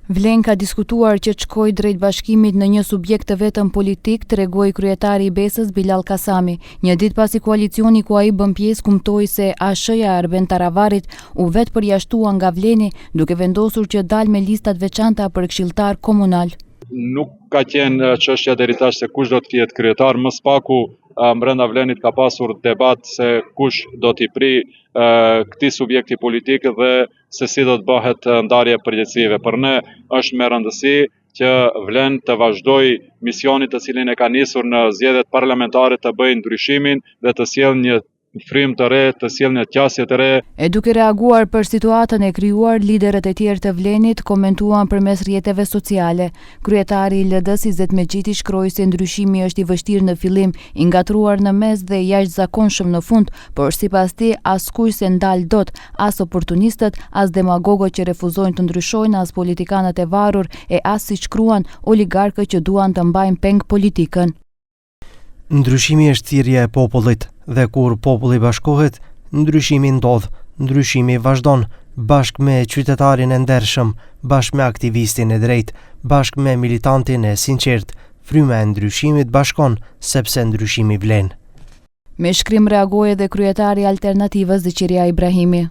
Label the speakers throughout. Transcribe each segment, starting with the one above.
Speaker 1: Vlen ka diskutuar që të shkojë drejt bashkimit në një subjekt të vetëm politik, tregoi kryetari i BES-së Bilal Kasami. Një ditë pasi koalicioni ku ai bën pjesë kumtoi se ASH-ja e Arben Taravarit u vet përjashtua nga Vleni, duke vendosur që dalë me listat veçanta për këshilltar komunal.
Speaker 2: Nuk ka qenë çështja deri tash se kush do të ketë kryetar, më spaku brenda Vlenit ka pasur debat se kush do t'i pri këtij subjekti politik dhe se si do të bëhet ndarja e përgjegjësive. Për ne është me rëndësi që Vlen të vazhdojë misionin të cilin e ka nisur në zgjedhjet parlamentare, të bëjë ndryshimin dhe të sjellë një frymë të re, të sjellë një qasje të re.
Speaker 1: E duke reaguar për situatën e krijuar, liderët e tjerë të Vlenit komentuan përmes rrjeteve sociale. Kryetari i LD-s Izet Mexhiti shkroi se ndryshimi është i vështirë në fillim, i ngatruar në mes dhe i jashtëzakonshëm në fund, por sipas tij askush se ndal dot, as oportunistët, as demagogët që refuzojnë të ndryshojnë, as politikanët e varur e as, siç shkruan, oligarkët që duan të mbajnë peng politikën.
Speaker 3: Ndryshimi është thirrje e popullit dhe kur populli bashkohet, ndryshimi ndodh, ndryshimi vazhdon, bashkë me qytetarin e ndershëm, bashkë me aktivistin e drejtë, bashkë me militantin e sinqert, fryma e ndryshimit bashkon, sepse ndryshimi vlen.
Speaker 1: Me shkrim reagoi edhe kryetari i Alternativës Zeqiria Ibrahimi.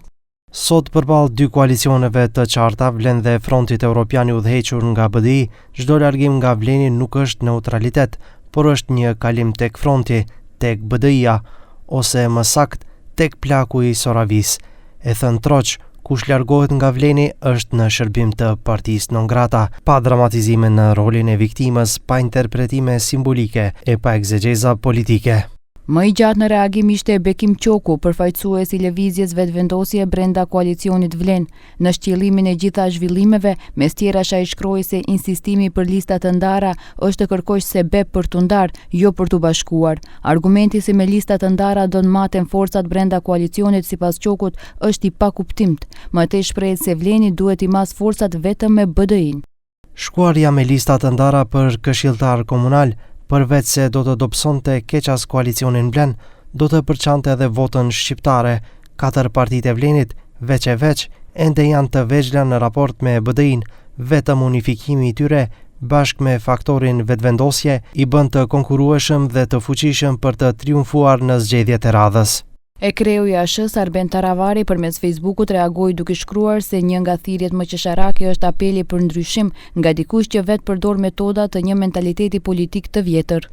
Speaker 3: Sot përballë dy koalicioneve të qarta, Vlen dhe Frontit Evropian i udhëhequr nga BDI, çdo largim nga Vleni nuk është neutralitet, por është një kalim tek Fronti, tek BDI-ja, ose më sakt tek plaku i Soravis. E thënë troq, kush largohet nga Vleni është në shërbim të partisë non grata, pa dramatizime në rolin e viktimës, pa interpretime simbolike e pa egzegeza politike.
Speaker 1: Më i gjatë në reagim ishte Bekim Qoku, përfaqësuesi i lëvizjes vetëvendosje brenda koalicionit Vlen. Në shqyllimin e gjitha zhvillimeve, mes tjerash ai shkroi se insistimi për lista të ndara është të kërkosh sebeb për të ndarë, jo për të bashkuar. Argumenti se me lista të ndara do të maten forcat brenda koalicionit sipas Qokut është i pakuptimt. Më tej shprehet se Vleni duhet i mas forcat vetëm me BDI-n.
Speaker 3: Shkuarja me lista të ndara për këshilltar komunal, përveç se do të dobësonte keqas koalicionin Vlen, do të përçante edhe votën shqiptare. 4 partitë e Vlenit, veç e veç, ende janë të vegjëla në raport me BDI-n, vetëm unifikimi i tyre, bashkë me faktorin vetëvendosje, i bën të konkurrueshëm dhe të fuqishëm për të triumfuar në zgjedhjet e radhës.
Speaker 1: E kreu i ASH-s Arben Taravari përmes Facebookut reagoi duke shkruar se një nga thirrjet më qesharake është apeli për ndryshim nga dikush që vetë përdor metoda të një mentaliteti politik të vjetër.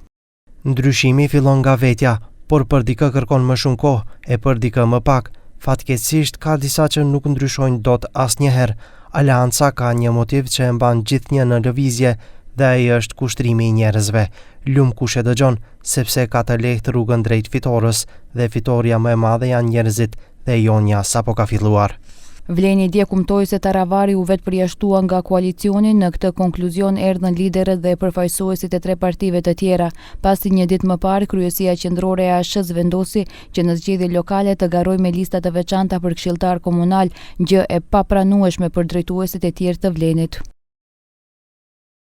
Speaker 3: Ndryshimi fillon nga vetja, por për dikë kërkon më shumë kohë e për dikë më pak. Fatkeqësisht ka disa që nuk ndryshojnë dot asnjëherë. Aleanca ka një motiv që e mban gjithnjë në lëvizje dhe ai është kushtrimi i njerëzve. Lum kush e dëgjon, sepse ka të lehtë rrugën drejt fitores dhe fitoria më e madhe janë njerëzit dhe jonja sapo ka filluar.
Speaker 1: Vleni dje kumtoi se Taravari u vetë përjashtua nga koalicioni. Në këtë konkluzion erdhën liderët dhe përfaqësuesit e 3 partive të tjera, pasi një ditë më parë kryesia qendrore e ASH-s vendosi që në zgjedhjet lokale të garojë me lista të veçanta për këshilltar komunal, gjë e papranueshme për drejtuesit e tjerë të Vlenit.